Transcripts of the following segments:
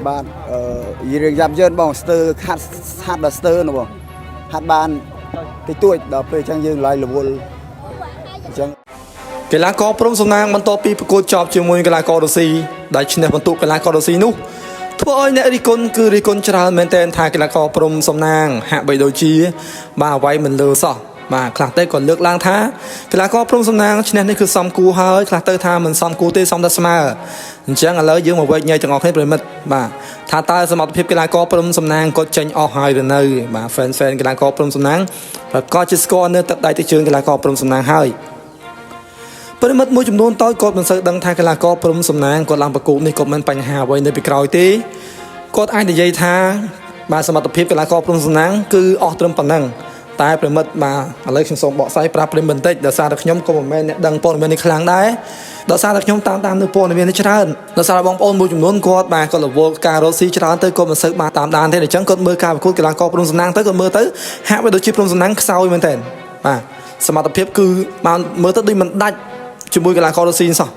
bạn riêng dập dơn bằng stir hát là stir nó hát ban cái tuổi đó về trang dương lại là buồn chẳng កីឡាករព្រំសំណាងបន្តពីប្រកួតចប់ជាមួយកីឡាកររុស្ស៊ីដែលឈ្នះបន្ទុកកីឡាកររុស្ស៊ីនោះធ្វើឲ្យអ្នករិះគន់គឺរិះគន់ច្រើនមែនទែនថាកីឡាករព្រំសំណាងហាក់បីដូចជាបាទអ្វីមិនលើសោះបាទខ្លះទៅក៏លើកឡើងថាកីឡាករព្រំសំណាងឈ្នះនេះគឺសមគួរហើយខ្លះទៅថាមិនសមគួរទេសមតែស្មើអញ្ចឹងឥឡូវយើងមកវែកញែកទាំងអស់គ្នាប្រិមិត្តបាទថាតើសមត្ថភាពកីឡាករព្រំសំណាងគាត់ចេញអស់ហើយឬនៅបាទ fan កីឡាករព្រំសំណាងប្រកាសជាស្គាល់នៅទឹកដៃទឹកជើងកីឡាករព្រំសំណាងហើយប្រិមិត្តមួយចំនួនតូចគាត់មិនសូវដឹងថាកីឡាករព្រំសំណាងគាត់ឡើងប្រកួតនេះគាត់មិនបញ្ហាអ្វីនៅពីក្រោយទេគាត់អាចនិយាយថាបាទសមត្ថភាពកីឡាករព្រំសំណាងគឺអស់ត្រឹមប៉ុណ្ណឹងតែប្រិមិត្តបាទឥឡូវខ្ញុំសូមបកស្រាយប្រាប់ប្រិមិត្តបន្តិចដោយសារតែខ្ញុំក៏មិនមែនអ្នកដឹងព័ត៌មាននេះខ្លាំងដែរដោយសារតែខ្ញុំតាមនៅព័ត៌មាននេះច្រើនដោយសារបងប្អូនមួយចំនួនគាត់បាទគាត់រវល់ការរកស៊ីច្រើនទៅគាត់មិនសូវបានតាមដានទេអញ្ចឹងគាត់មើលការប្រកួតកីឡាករព្រំសំណាងទៅគាត់មើលទៅហាក់បីដូចជាព្រំសំណាងខ្សោយមែនតើបាទសមត្ថភាពគឺបានមើលទៅដូចមិនដាច់ជាមួយកីឡាកររុស្ស៊ីសោះ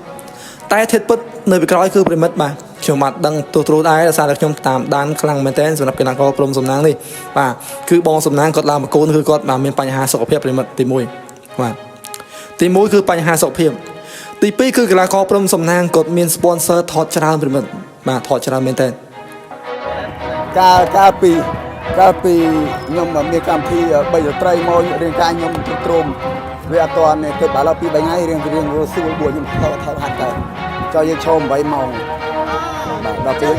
តែធិតពិតនៅពីក្រោយគឺប្រិមិត្តបាទខ្ញុំបានដឹងទូទ្រូដែរដោយសារតែខ្ញុំតាមដានខ្លាំងមែនទែនសម្រាប់កីឡាករព្រំសំណាងនេះបាទគឺបងសំណាងគាត់ឡើងប្រកួតគឺគាត់បានមានបញ្ហាសុខភាពប្រិមិត្តទី1បាទទី1គឺបញ្ហាសុខភាពទី2គឺកីឡាករព្រំសំណាងគាត់មាន sponsor ថតច្រើនប្រិមិត្តបាទថតច្រើនមែនទែនការពីខ្ញុំមានកម្មវិធី3រាត្រីមករៀងការខ្ញុំទ្រុំវាអត់ទាន់ទៅបាល់ឡពី3ថ្ងៃរៀងសួរបួខ្ញុំថតហាត់ទៅចុះយើងឈោម8ម៉ោងបាទដល់ពេល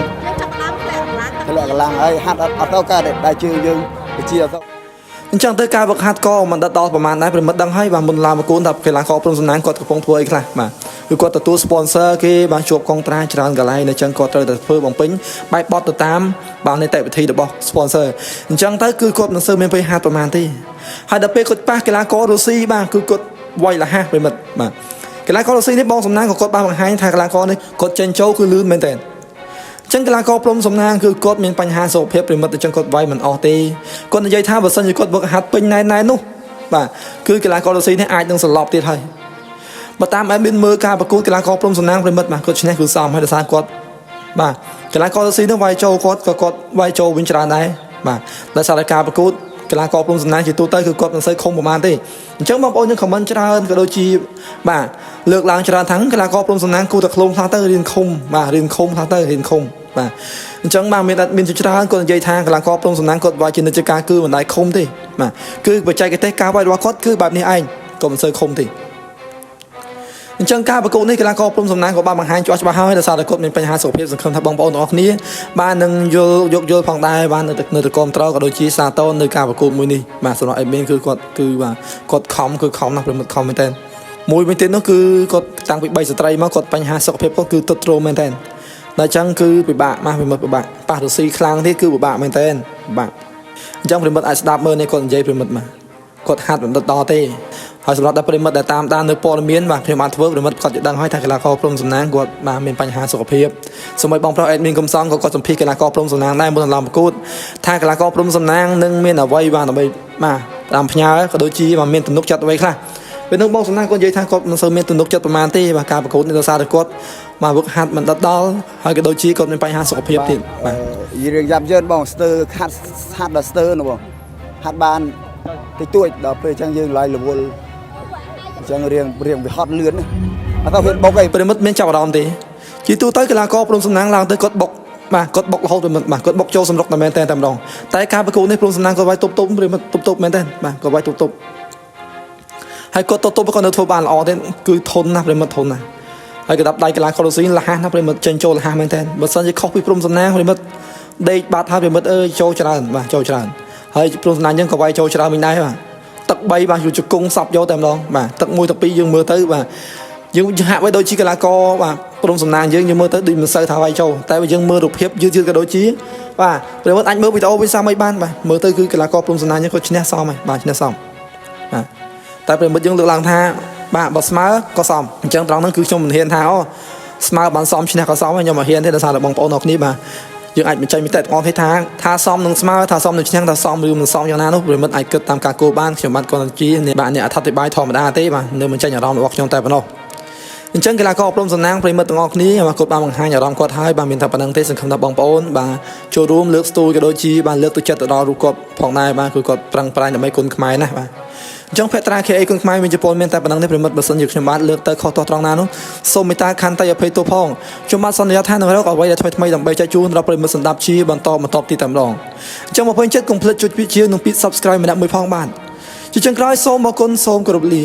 ធ្លាក់កម្លាំងហើយហាត់អត់ទៅការដែលជើងយើងវិជាទៅអញ្ចឹងទៅការវឹកហាត់ក៏មិនដិតដល់ប្រហែលដែរប្រិមិត្តដឹងហើយបាទមុនឡើងមកគូនថាកីឡាករព្រំសំណាងគាត់កំពុងធ្វើអីខ្លះបាទគឺគាត់ទទួល sponsor គេបានជួបកងត្រាច្រើនកន្លែងអញ្ចឹងគាត់ត្រូវតែធ្វើបំពេញបែបបត់ទៅតាមបាទនីតិវិធីរបស់ sponsor អញ្ចឹងទៅគឺគាត់មិនសូវមានពេលហាត់ប្រហែលទេហើយដល់ពេលគាត់ប៉ះកីឡាកររុស្ស៊ីបាទគឺគាត់វាយលះប្រិមិត្តបាទកីឡាកររុស្ស៊ីនេះបងសំណាងក៏គាត់បានបង្ហាញថាកីឡាករនេះគាត់ចេញចូលគឺលឿនមែនតើអញ្ចឹងកីឡាករព្រំសំណាងគឺគាត់មានបញ្ហាសុខភាពប្រិមិត្តអញ្ចឹងគាត់វាយមិនអស់ទេគាត់និយាយថាបើសិនជាគាត់វឹកហាត់ពេញណែននោះបាទគឺកីឡាកររុស្ស៊ីនេះអាចនឹងសន្លប់ទៀតហើយបើតាមអែមានមើលការប្រកួតកីឡាករព្រំសំណាងប្រិមិត្តបាទគាត់ឈ្នះគឺសមហើយដោយសារគាត់បាទកីឡាកររុស្ស៊ីនោះវាយចូលគាត់វាយចូលវិញច្រើនដែរបាទដោយសារតែការប្រកួតកីឡាករព្រំសំណាងជាទូទៅគឺគាត់មិនសូវខំប្រហែលទេអញ្ចឹងបងប្អូនយើងខមមិនច្រើនក៏ដូចជាបាទលើកឡើងច្រើនថាកីឡាករព្រំសំណាងគូតែខ្លងខ្លះទៅរៀនខំបាទរៀនខំខ្លះទៅរៀនខំបាទអញ្ចឹងបាទមានជាច្រើនគាត់និយាយថាកីឡាករព្រំសំណាងគាត់វាយជានិច្ចការគឺមិនដែរខំទេបាទគឺបច្ចេកទេសការវាយរបស់គាត់គឺបែបនេះឯងក៏មិនសូវខំទេអញ្ចឹងការប្រកួតនេះកីឡាករព្រំសំណាងក៏បានបង្ហាញច្បាស់ហើយដោយសារតែគាត់មានបញ្ហាសុខភាពសង្ឃឹមថាបងប្អូនទាំងអស់គ្នាបាននឹងយល់ផងដែរបាននៅតែគាំទ្រក៏ដូចជាសាទរនៅការប្រកួតមួយនេះបាទសម្រាប់អេមីនគឺគាត់ខំណាស់ប្រិមិត្តខំមែនតើមួយវិញទៀតនោះគឺគាត់តាំងពី3ស្ត្រីមកគាត់បញ្ហាសុខភាពគាត់គឺទត់ទ្រោមមែនតើដល់អញ្ចឹងគឺពិបាកម៉ាស់ប្រិមិត្តពិបាកប៉ះរុស្ស៊ីខ្លាំងទៀតគឺពិបាកមែនតើពិបាកអញ្ចឹងប្រិមិត្តអាចស្ដាប់មើលនេះគាត់និយាយប្រិមិត្តមកគាត់ហាត់មិនដល់ទេហើយសម្រាប់តែប្រិមិត្តដែលតាមដាននៅព័ត៌មានបាទខ្ញុំបានធ្វើប្រិមិត្តគាត់จะដឹងហើយថាកីឡាករព្រំសំណាងគាត់បាទមានបញ្ហាសុខភាពសូម្បីបងប្រុសអេដមីនកំសងក៏គាត់សម្ភាសកីឡាករព្រំសំណាងដែរមុនឡើងប្រកួតថាកីឡាករព្រំសំណាងនឹងមានអ្វីបាទដើម្បីបាទតាមផ្ញើក៏ដូចជាមានទំនុកចិត្តអ្វីខ្លះពេលនោះបងសំណាងគាត់និយាយថាគាត់មិនសូវមានទំនុកចិត្តប្រមាណទេបាទការប្រកួតនេះដោយសារតែគាត់បាទវឹកហាត់មិនដល់ហើយក៏ដូចជាគាត់មានបញ្ហាសុខភាពទៀតបាទរៀងយ៉ាប់យឺនបងស្ទើហាត់ដល់ស្ទើណាបងហាត់បានតិចតួចដល់ពេលចឹងយើងឡាយរវល់ចឹងរៀងវាហត់លឿនអត់ទៅហ៊ានបុកអីប្រិមិត្តមានចាប់អារម្មណ៍ទេជាទូទៅកីឡាករព្រំសំណាងឡើងទៅគាត់បុកបាទគាត់បុករហូតប្រិមិត្តបាទគាត់បុកចូលសម្រុកតែមែនតែម្ដងតែការប្រកួតនេះព្រំសំណាងគាត់វាយទប់ប្រិមិត្តទប់មែនតែបាទគាត់វាយទប់ហើយគាត់ទប់គាត់នៅធ្វើបានល្អទេគឺធន់ណាស់ប្រិមិត្តធន់ណាស់ហើយក៏ដាប់ដៃកីឡាកររុស្ស៊ីលះណាស់ប្រិមិត្តចេញចូលលះមែនតែបើសិនជាខុសពីព្រំសំណាងប្រិមិត្តដេកបាត់ហើយប្រិមិត្តអើយចូលច្រើនបាទចូលច្រើនហើយព្រំសំណាងយើងក៏វាយចូលច្រើនវិញដែរបាទទឹក3បាទយុជង្គង់សັບយកតែម្ដងបាទទឹក1ទឹក2យើងមើលទៅបាទយើងហាក់បីដូចជាកីឡាករបាទព្រំសំណាងយើងមើលទៅដូចមិនសូវថាវាយចូលតែយើងមើលរូបភាពយឺតក៏ដូចជាបាទប្រិមិត្តអាចមើលវីដេអូវិញសាមអីបានបាទមើលទៅគឺកីឡាករព្រំសំណាងយើងគាត់ឈ្នះសមហើយបាទឈ្នះសមបាទតែប្រិមិត្តយើងលើកឡើងថាបាទបើស្មើក៏សមអញ្ចឹងត្រង់ហ្នឹងគឺខ្ញុំមិនហ៊ានថាអូស្មើបានសមឈ្នះក៏សមហើយខ្ញុំមិនហ៊ានទេដោយសារតែបងប្អូនទាំងគ្នាបាទយើងអាចបញ្ចេញមតិទាំងអស់ថាសមនឹងស្មើថាសមនឹងឈ្នះថាសមឬមិនសមយ៉ាងណានោះប្រិមិត្តអាចគិតតាមការគោលបានខ្ញុំបាទគាត់ជាអ្នកអធិប្បាយធម្មតាទេបាទនៅបញ្ចេញអារម្មណ៍របស់ខ្ញុំតែប៉ុណ្ណោះ អញ្ចឹងកីឡាករអប់រំសំណាងប្រិមិត្តទាំងអស់គ្នាបាទគាត់បានបង្ហាញអារម្មណ៍គាត់ហើយបាទមានថាប៉ុណ្្នឹងទេសង្ឃឹមថាបងប្អូនបាទចូលរួមលើកស្ទូលក៏ដូចជាបាទលើកទឹកចិត្តទៅដល់រូបគាត់ផងដែរបាទគឺគាត់ប្រឹងប្រែងដើម្បីគុណខ្មែរណាស់បាទអញ្ចឹងភក្ត្រា KA គុណខ្មែរមានជប៉ុនមានតែប៉ុណ្្នឹងទេប្រិមិត្តបើសិនជាខ្ញុំបាទលើកទៅខុសទាស់ត្រង់ណានោះសូមមេត្តាខន្តីអភ័យទោសផងខ្ញុំបាទសន្យាថានឹងរកអ្វីដែលថ្មីៗដើម្បីចែកជូនដល់ប្រិមិត្តសម្ដាប់ជាបន្តទីតែម្ដងអញ្ចឹងមកពេញចិត្តកុំភ្លេចចុចវិជានិងពី Subscribe ម្នាក់មួយផងបាទជាចុងក្រោយសូមអរគុណសូមគោរពលា